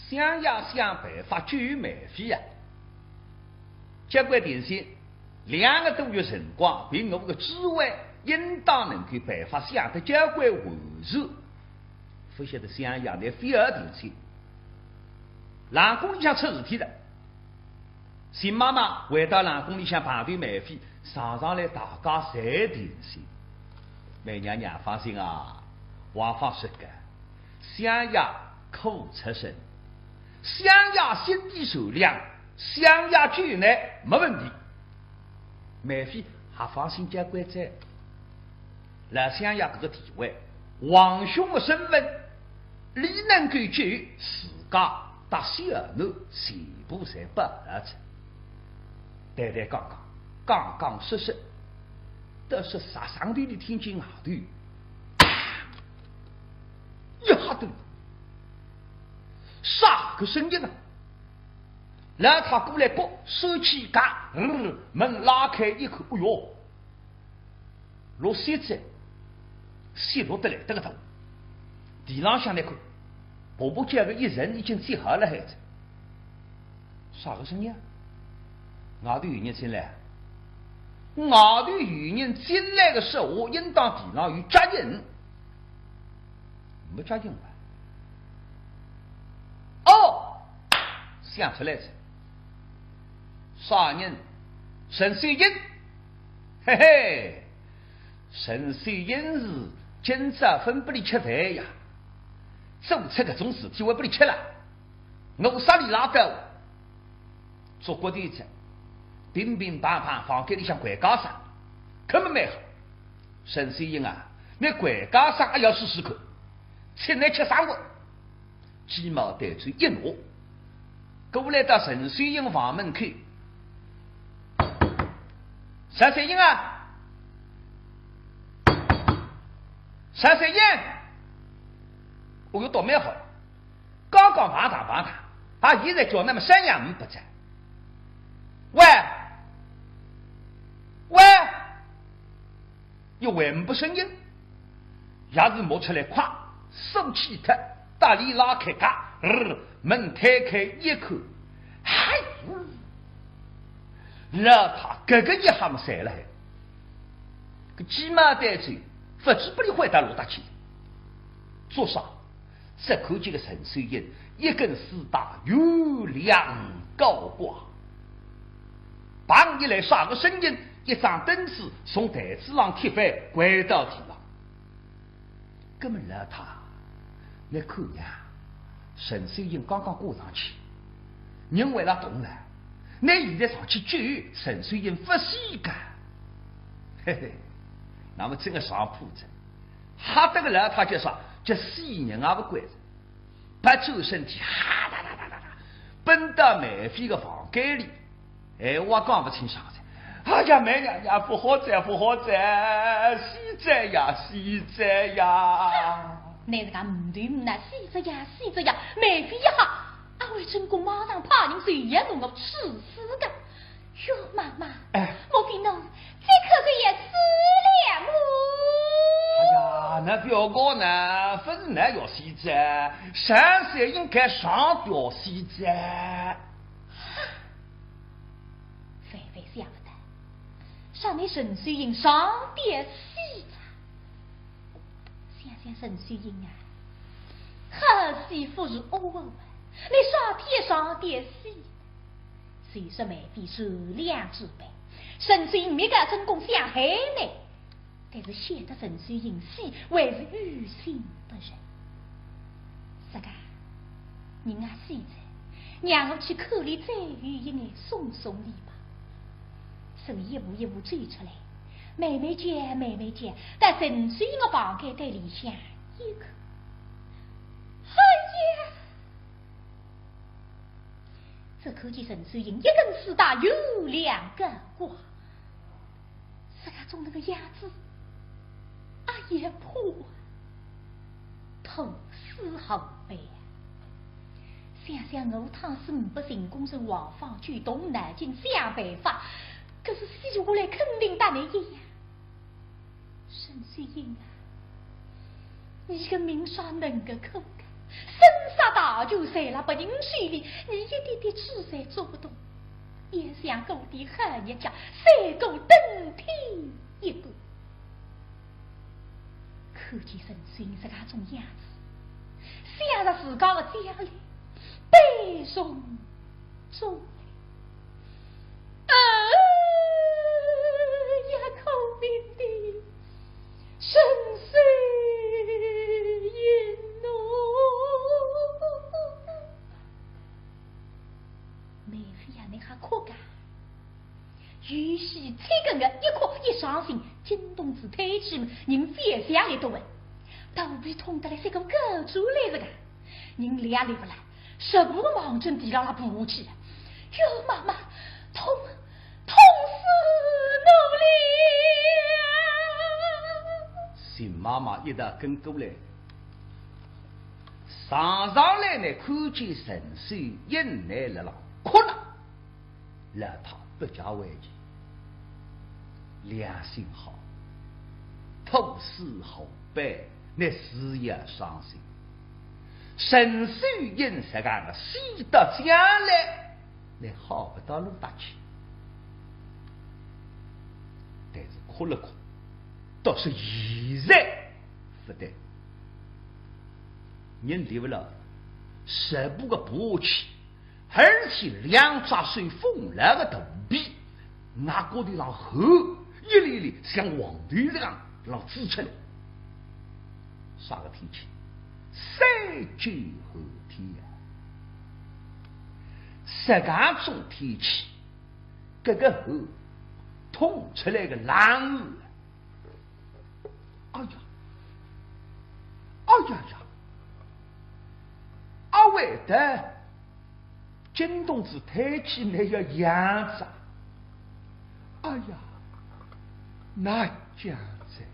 想呀想办法救美妃呀。结果定性2个多月辰光，凭我的智慧，应当能够办法想得交关完善。不晓得想呀，那非而定性，郎宫里向出事体了。新妈妈回到郎宫里向排队美妃，上来大家侪定心。梅娘娘放心啊，王芳说的，想呀口出声，想呀心地善良，想呀救难没问题。美妃还放心交关在，来想呀这个地位，皇兄的身份，理能够救自家到小儿女全部侪不儿子。呆呆刚刚实实，都是上头的听见外头，一下头，啥个声音啊？让他过来过，手起嘎，门拉开一口，哎呦，落雪子，雪落得来得个头，地浪向那看，婆婆家个一人已经接好了孩子，啥个声音啊？外头有人进来，外头有人进来的时候，应当地上有责任，没责任吧？哦，想出来了，啥人？沈水英，嘿嘿，沈水英是今朝分不里吃饭呀，做出这种事体我不里吃了，我啥里拉到？做过的子。乒乒乓乓房间里向掼家上，可没蛮好。沈水英啊，那掼家上也要试试看，吃来吃3个，鸡毛得罪一挪。过来到沈水英房门口，沈水英啊，沈水英，我又倒蛮好，刚刚碰他，他现在叫那么3样5不在。喂，又还不声音，也是摸出来快，手起他，大力拉开嘎，门推开一口，哎呦，让他这个一下么散了，个鸡毛带嘴，不知不理回到罗大去，做啥？这口这个陈水英一根丝大有2高挂。旁一来啥个声音，一张灯子从台子上踢翻，拐到地上。根本让他那看呀，沈水英刚刚过上去，人为了动了，那现在上去救沈水英不稀干，嘿嘿，那么这个上铺子，哈得个让他就说，这死人也不管着，把周身体哈哒哒哒哒哒，奔到美妃的房间里。哎，我讲不清啥子。哎呀，梅娘娘不好在，西在呀！你这个唔对唔那西着呀，美妃一下，阿位真公马上怕人谁也弄我吃死的。哟，妈妈，莫非侬这可是也死了么？哎呀，那表哥呢？不是那要西在，上山应该上吊西在。非想不得，上你沈水英上点戏啊！想沈水英啊，好媳妇是你上天上点戏，虽说美妃善良之辈，沈水英没个成功想害呢，但是显得沈水英戏还是于心不忍。这个人啊，现在让我去口里再遇一眼送礼吧。手一步一步追出来，妹妹姐，在沈水英的房间里向一口，哎呀！这可见沈水英一根丝大有2个瓜，这个中那个样子，也破，头丝后背。想我趟是不成功，是王放举动南京想办法。可是洗出来肯定打你一样，沈水英啊，你个命上能个口身杀大早就塞了不进水里，你一点点吃塞做不动，也想狗的喝一脚，塞狗登天一个。看见神仙是那种样子，想着自家的家里悲从中来。一口命的深邃烟浓，妹夫呀，你还可干？于是这个人一哭一伤心，惊动子推起们，人飞下来都问，都被痛得来这个狗出来这个，人俩里不来，什么忙真地让他不去了，哟妈妈，痛死我了！新妈妈一打跟过来，上来呢，看见神仙引来了，哭了，让他不加为奇，良心好，头死后背，那事业伤心，神仙引这个死到家来，你好不到路大去。但是哭了哭，倒是现在不对，人离不了十步个步去，而且两抓水风来个头皮，那个的让后一粒粒像黄豆这样让支出来，啥个天气？3九后天呀，10种天气，这个后痛出来个狼儿，哎呀，哎呀呀，阿伟的金东子抬起那个样子，哎呀，那样子。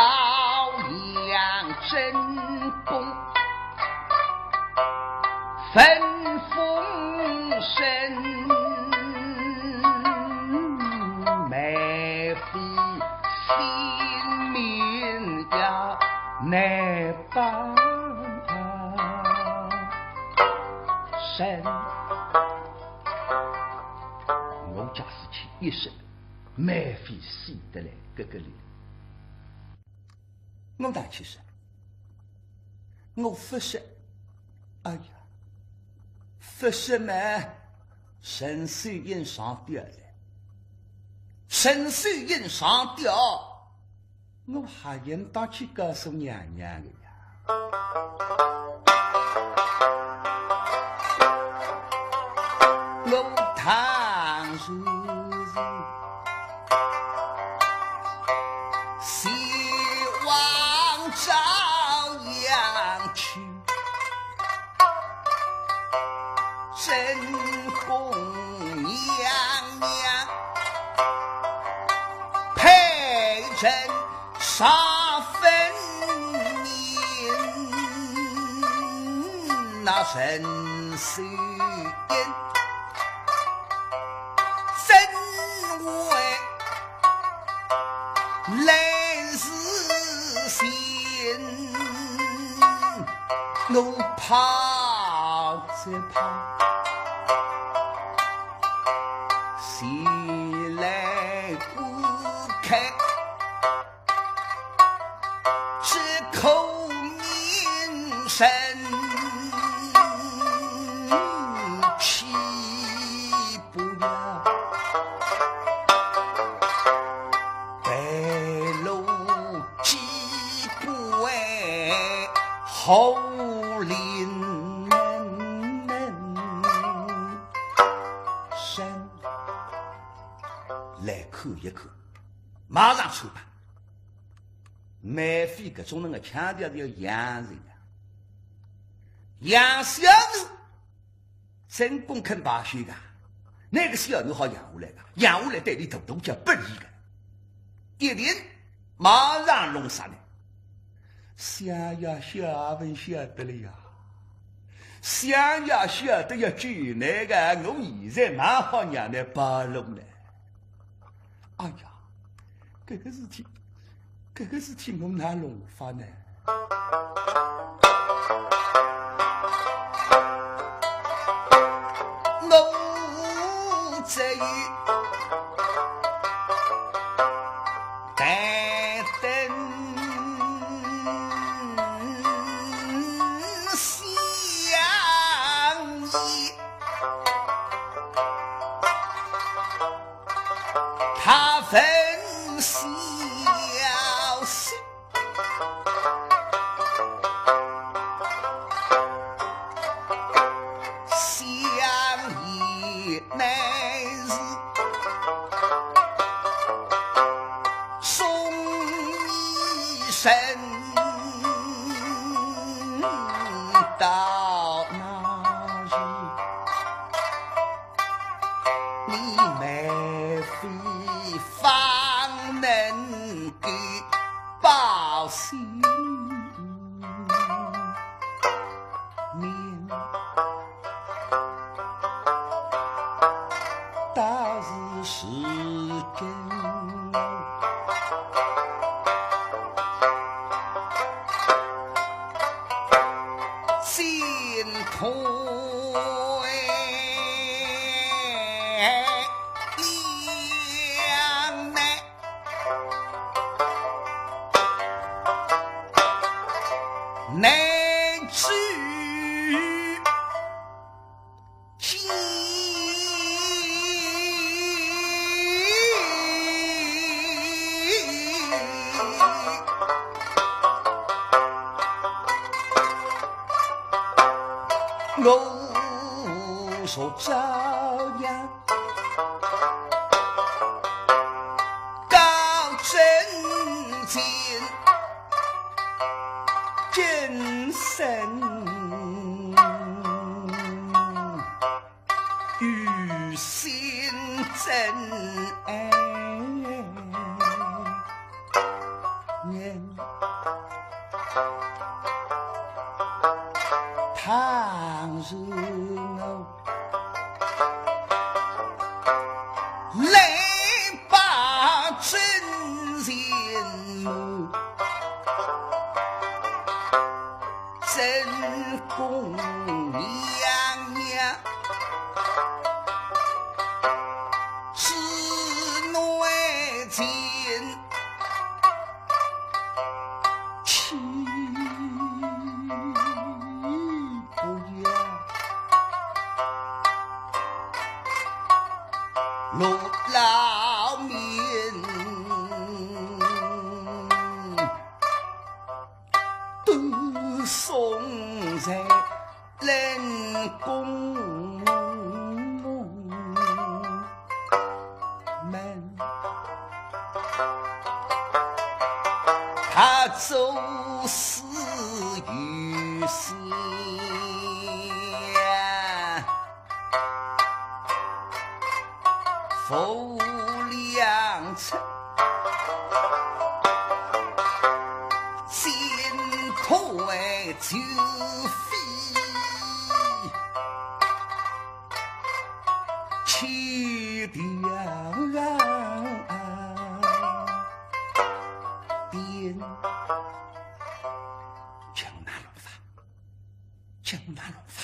朝阳我假使去一生免费死得来这个里，我哪去说？我不说，哎呀，不说嘛，神手印上吊了，神手印上吊，我还应当去告诉娘娘的呀。我倘若希望照样去，真公娘娘陪朕杀分明，那神虽来自心，我怕再怕，西来不开，只口名声，气不要。后林山来看一看，马上出版。免费搿种人的强调的要养人啊，养小奴真公肯罢休的，那个小奴好养下来的，养下来对你大大叫不利的，一定马上弄杀你。想要晓问晓得了呀，想要晓得要救那个，我现在蛮好让你包容了。哎呀，这个事体我哪弄法呢？我这于他分小心，相依乃是送一生到那日，你没非方能给报信命，倒是真心痛。乃至今我说照样高真经真神与心真爱念，倘若我来把真人目真公娘娘老命，都送在冷宫门，他走私于先，负良策，进退就非，去掉边江南龙法，江南龙法，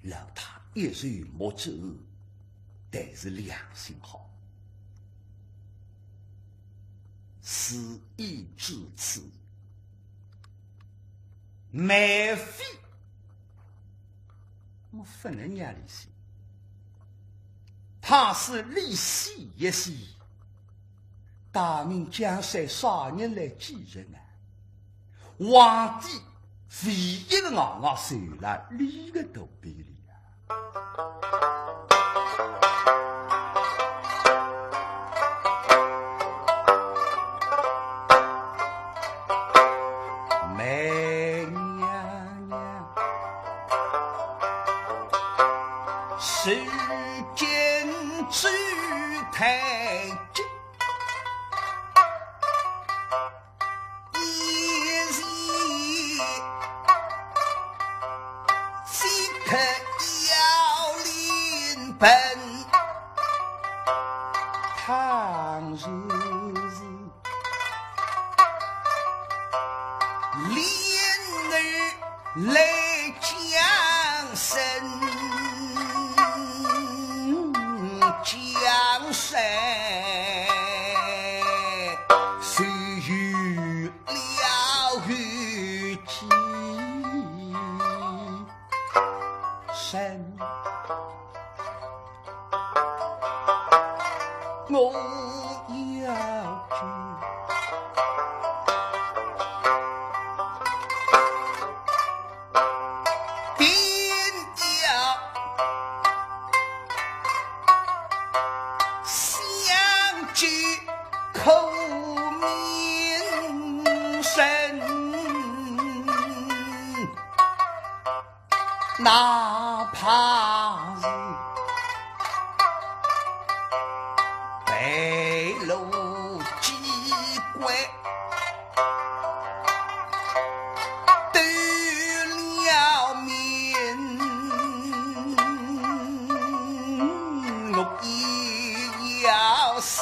老他一日莫走，但是良心好，事已至此，美妃我不能让利息，他是利息一息，大明江山啥人来继任啊？皇帝唯一的硬受了李个肚皮里啊！媚娘娘，时间之太急。本倘若是莲儿来江山，江山虽有了雨季山，我要定要相聚口面神，哪怕是北路机关得了面，我也要相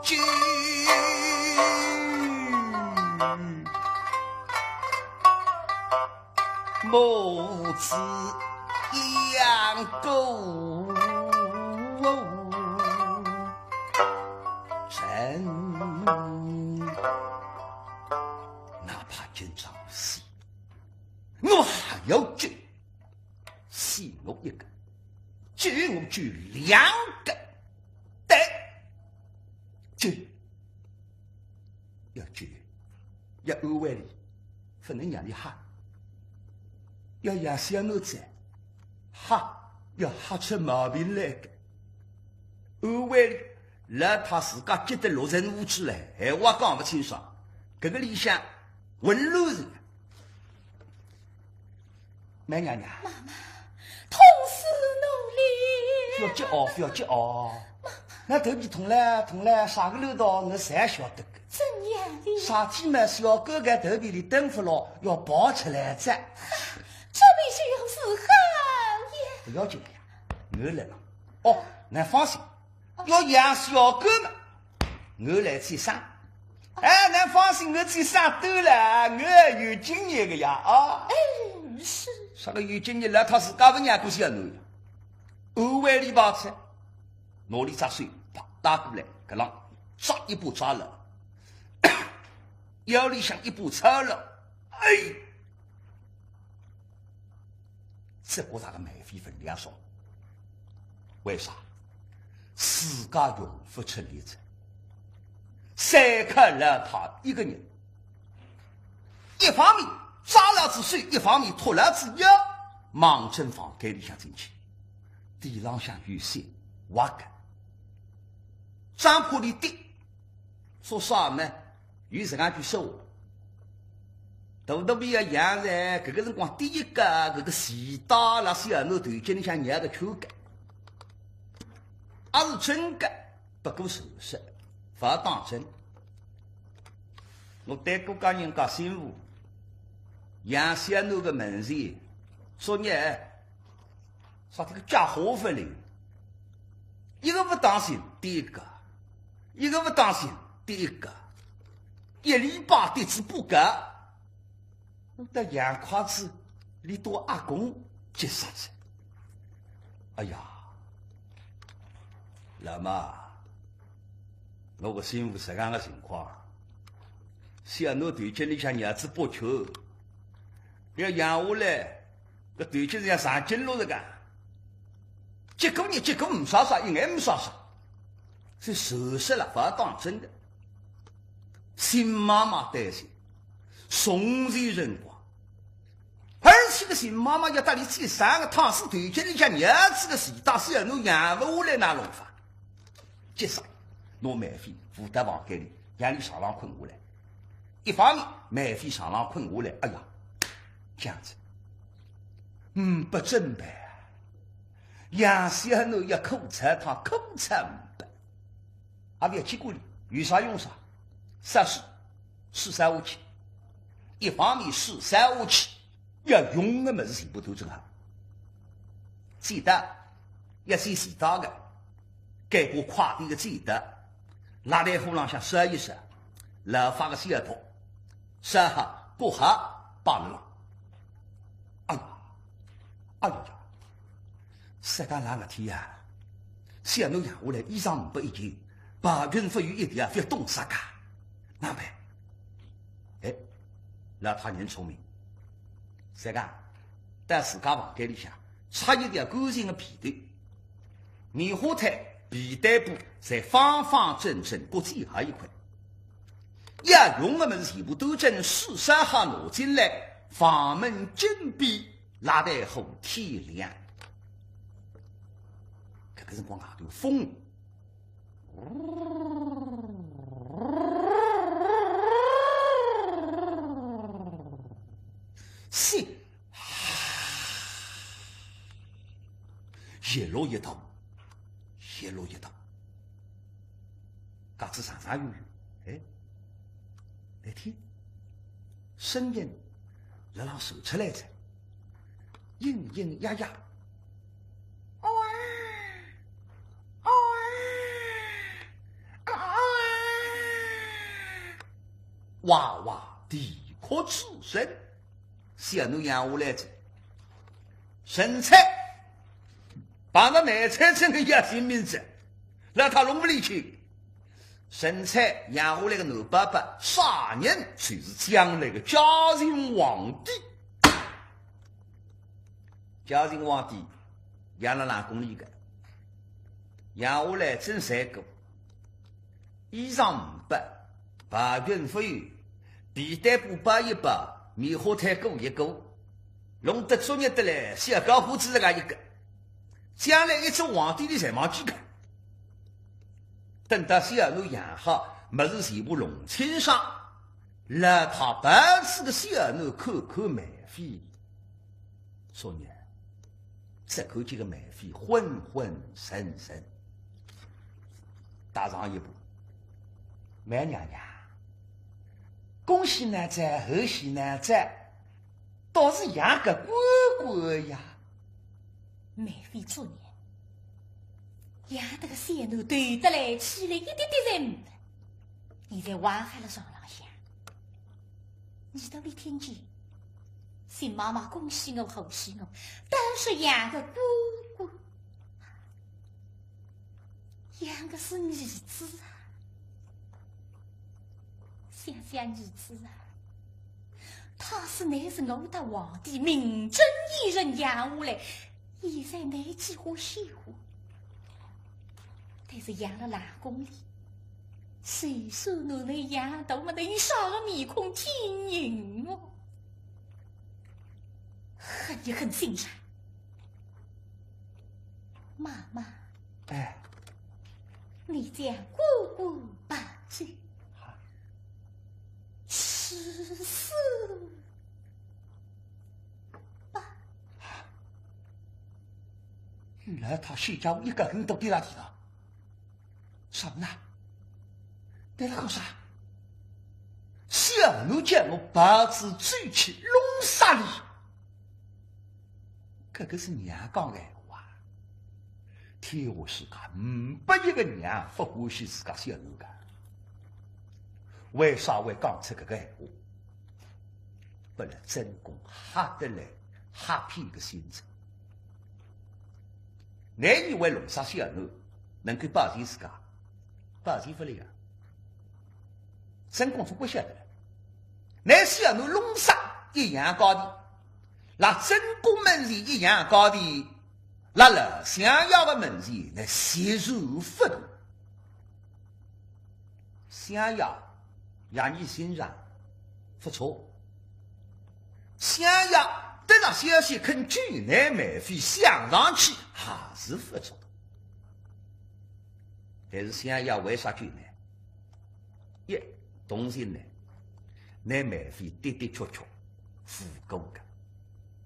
聚。母子养狗，哪怕今朝死，我还要救，死我一个，救我救两个，对，救要救，要安慰你，不能让你吓，要让小奴才吓，要吓出毛病来的，安慰你。让他自家觉得落人无趣来，闲话讲不清爽，这个理想混乱人。梅娘娘，妈妈，痛死奴了！不要桀骜，不要桀骜。那头皮痛了，啥个路道我侪晓得个。怎样的？啥天嘛，小狗在头皮里蹲不牢，要抱出来着。这必须要是好呀！不要紧的呀，我来了。哦，那放心。要养小狗嘛，我来去上。哎，恁放心，我去上兜了，我有经验的呀啊！是。啥个有经验了？他自家不让过去要弄的。安慰你吧，去，拿里扎水，啪打过来，搿浪抓一步抓了，腰里向一步抄了，哎，这国家的美妃分量少。为啥？自家用不出力子，三克了他一个人，一方面扎了子水，一方面脱了子药，忙进房间里向进去，地浪向有些挖干，张铺里滴，说啥呢？有时间去收。大边个养在搿个辰光，第一个搿个西大那小奴头颈里向捏个球杆，也是真个，不过手势，勿当真。我对各家人家媳妇养小奴个门前说呢，说这个家伙分哩，一个不当心第一个，一个不当心第一个，一礼拜弟子不格。我的洋筷子离多阿公接上去，哎呀，那么我个媳妇是这样的情况，小奴对肩里向儿子不求，要养下来，搿对肩上上筋路这个，结果呢，结果唔啥啥，一眼唔啥啥，是受失了，不要当真的。新妈妈担心，从前辰光。而且个新妈妈要带你去3个趟是对肩里向儿子个事，但是要侬养不下来那弄法。接上，侬免费负担房间里，让你上浪困下来。一方面免费上浪困下来，哎呀，这样子，不正办啊！养小奴要苦菜汤，苦菜500，也不要去过里，有啥用啥，啥事435去，一方面435去。要用的么子全部都正好，记得要先洗澡的，该过快递的记得，拉在火浪向烧一烧，然后发个小托，烧好过好罢了。哎呀，哎呀呀！世界哪个天啊？小奴养下来，衣裳500一件，白云不雨一点，非要冻死噶，哪办？哎，那他人聪明。三个在自家房间里向插一条干净的被头，棉花毯、皮带布在方方正正各最后一块，要用的么子全部都整4-3下拿进来，房门紧闭，拉得后天亮。这个辰光外头风。是，一路一道，一路一道，嘎子上上有有，哎，来听，声音来让手出来着，嘤嘤呀呀，哇哇地阔之声。小奴养下来着，生菜把那奶菜整个压新名字，让他弄不里去。生菜养下来个牛爸爸，啥人就是将来个嘉靖皇帝。嘉靖皇帝养了哪公里个？养下来真3个，衣裳500，白云不雨，皮带布100。棉花毯过1个，弄得作业得来，小高胡子这个一个，将来一只皇帝的才忘记看。等到小奴养好，么子全部弄清爽，让他白吃的小奴口口免费。说呢，这口这个免费昏昏神神，打上一步，梅娘娘。恭喜男仔，贺喜男仔，倒是养个乖乖呀！免费做年，养得个小奴对得来起来一点点才没得。你在挖海了床浪向，你都没听见？新妈妈恭喜我，贺喜我，都是养个乖乖，养个是儿子啊！想想儿子啊，他是乃是我的皇帝名正言顺养下来，现在乃几乎鲜活，是养了老公里，谁说我那养到么的一啥个面孔听人哦？恨也很欣赏。妈妈，哎，你将姑姑抱住，吃素吧。原来他徐家一个人都给他提了，什么呢？对了，搞啥？小奴将我把子追去弄杀你，这个是娘讲的话。天下世界不一个娘不欢喜自家小奴的，为啥会讲出这个闲话？不然真公吓得来吓骗个心肠。你以为弄杀小奴能够保全自家？保全不了。真公是不晓得，那小奴弄杀一样高的，那真公门前一样高的，那了想要的门前那血如不动，想要让你欣赏不错，想要得到消息肯拒难免费想上去还是不错的，但是想要为啥拒难？一同性呢，那免费的的确确付够的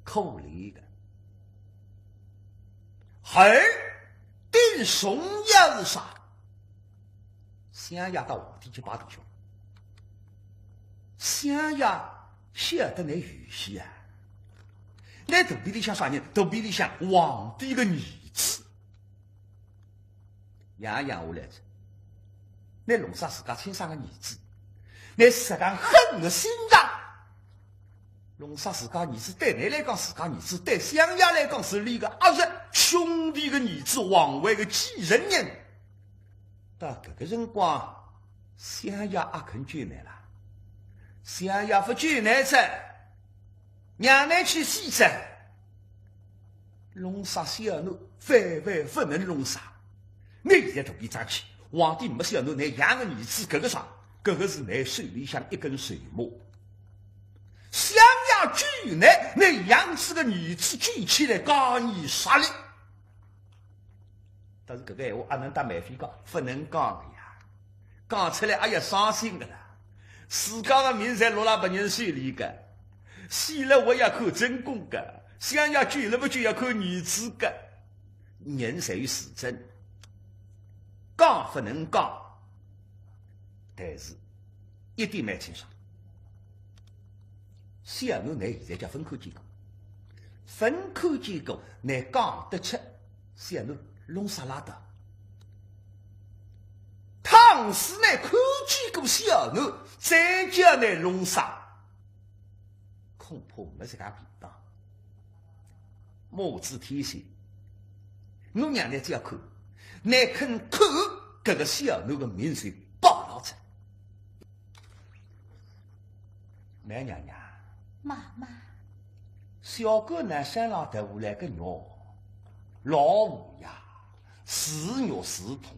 可怜的，而定重要是啥？想要到皇帝去把头兄，想要晓得那语气啊，那肚皮里向啥人？肚皮里向皇帝的儿子，样样下来着，那弄杀自家亲生的儿子。那实上恨的心肠，弄杀自家儿子，对你来讲自家儿子，对乡下来讲是你个儿子兄弟的儿子，皇位的继承人。到这个辰光，乡下也肯拒难了，乡下不拒难着，让你去死着，弄杀小奴，万万不能弄杀。你现在肚皮长起，皇帝没小奴，你养个儿子，这个啥？这个是你手里向一根水墨，想要拒难，你养子的儿子举起来告你杀你。但是这个闲话还能打免费讲，不能讲的呀，讲出来哎呀伤心的啦。自家的命才落了别人手里的，死了我也看真公的，想要拒了不拒要看儿子的。人在于死真，讲不能讲。但是，一点蛮清爽。小奴乃现在叫分口结构，分口结构乃讲得出小奴弄啥拉倒。倘使乃看见过小奴，再叫乃弄啥，恐怕没这个便当。母子天性，我娘呢只要看，乃肯看这个小奴的名声暴露出。梅娘娘，妈妈，小狗呢身上头下来个肉，老虎呀，是肉是痛。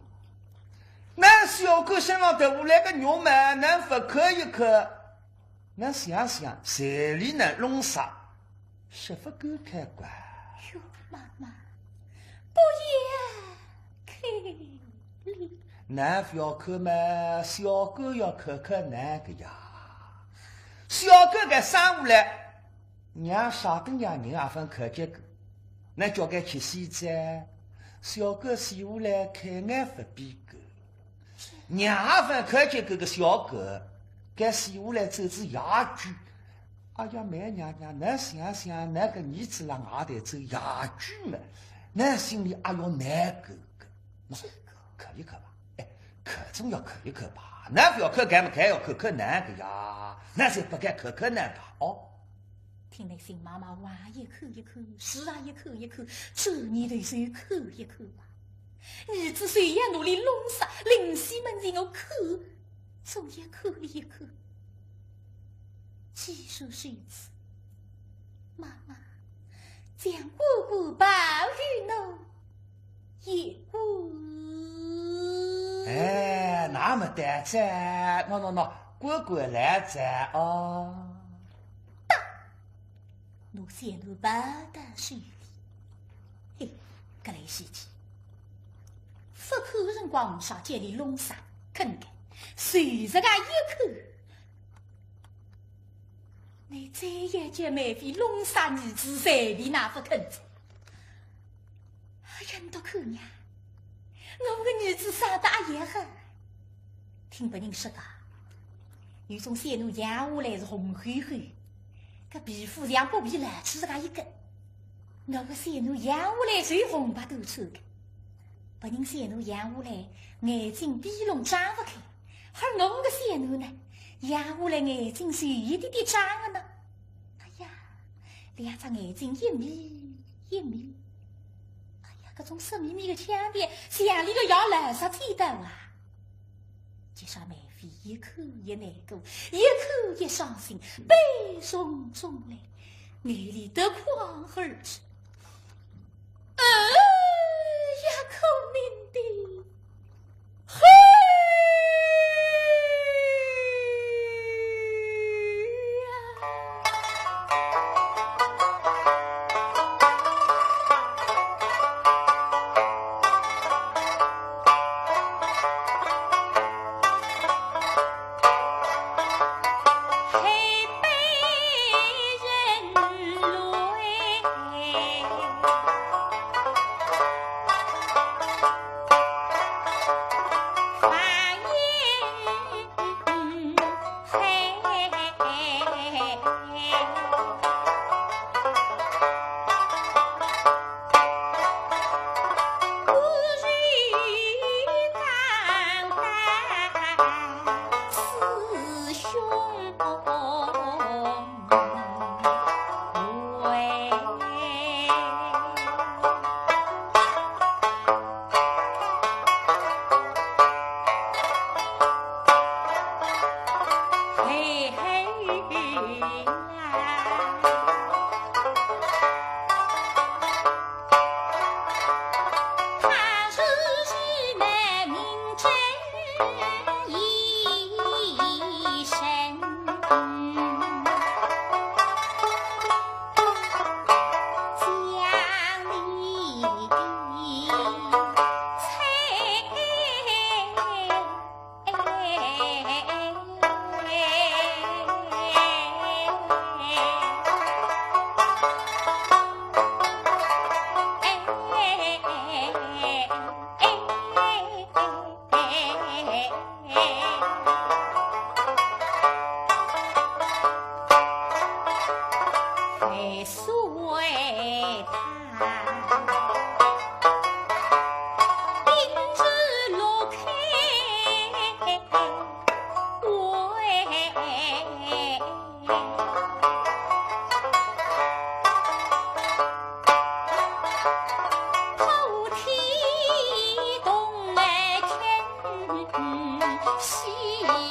那小狗身上头下来个肉嘛，能不可一可？那想想，谁里能弄啥？是不够开关。哟，妈妈，不要开里。那不要看嘛，小狗要看看那个呀。小狗该生下来，娘啥个娘人也分看结果，那叫该去洗澡。小狗洗下来开眼不闭狗，娘也分看结果个小狗，该洗下来走是牙驹。哎呀，梅娘娘，恁想想那个儿子让外头走牙驹嘛，恁心里也要难过个。那可一可吧，哎，可总要可一可吧。那不要可干嘛干要可难个呀，那才不该可难吧哦。听那新妈妈话一口一口，是啊一口一口，这你得是一口一口吧。儿子虽然努力弄啥，临西门前我口，总也口里一口。既说是此，妈妈将姑姑抱于侬，一顾。哎，那么的在，喏，乖乖来在哦。我先路不得水里，嘿，搿类事情，不可人光上街里弄啥，肯干，随着个一口。你再也就没费弄啥儿子随便那副肯子。人都看呀，我个儿子生得也很。听别人说个，有种小奴养下来是红黑黑，个皮肤像剥皮烂吃个一根。我个小奴养下来最红白都穿的，别人小奴养下来眼睛闭拢张不开，而我个小奴呢，养下来眼睛是一点点张的呢。哎呀，两只眼睛一眯一眯。搿种色眯眯的腔调，像里个要垃圾吹的啊！接上梅妃一口一难过，一口一伤心，悲从中来，眼里得眶而出。一口命的，嘿！西。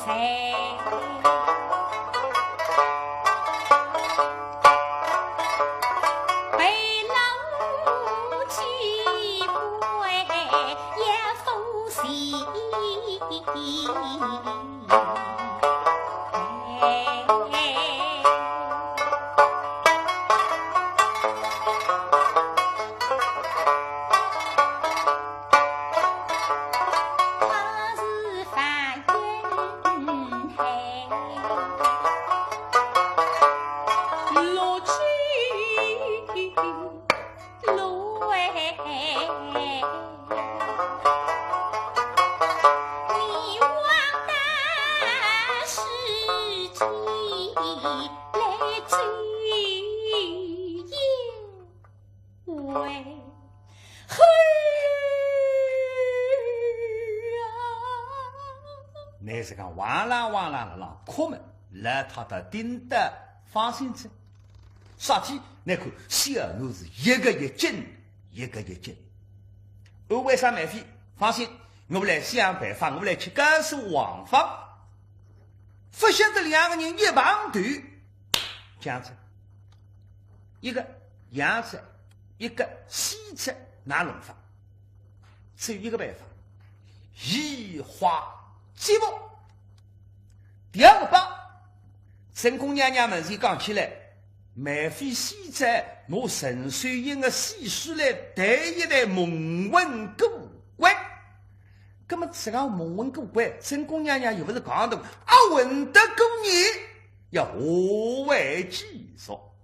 谁？被老几回也复习。乃是讲哇啦哇啦的让哭们来他的顶的发生者，啥体？那看小奴是一个一斤，一个一斤。而为啥买飞？放心，我们来想办法，我们来去告诉王芳。发现这两个人一旁队，这样子，一个扬子，一个西子，拿弄法？只有一个办法，移花接木。第二个吧，神宫娘娘们是讲起来，买飞西在我陈水英的戏书来第一代蒙混古怪。那么这个蒙混古怪，神宫娘娘又不是讲的混得过年，要何为其说？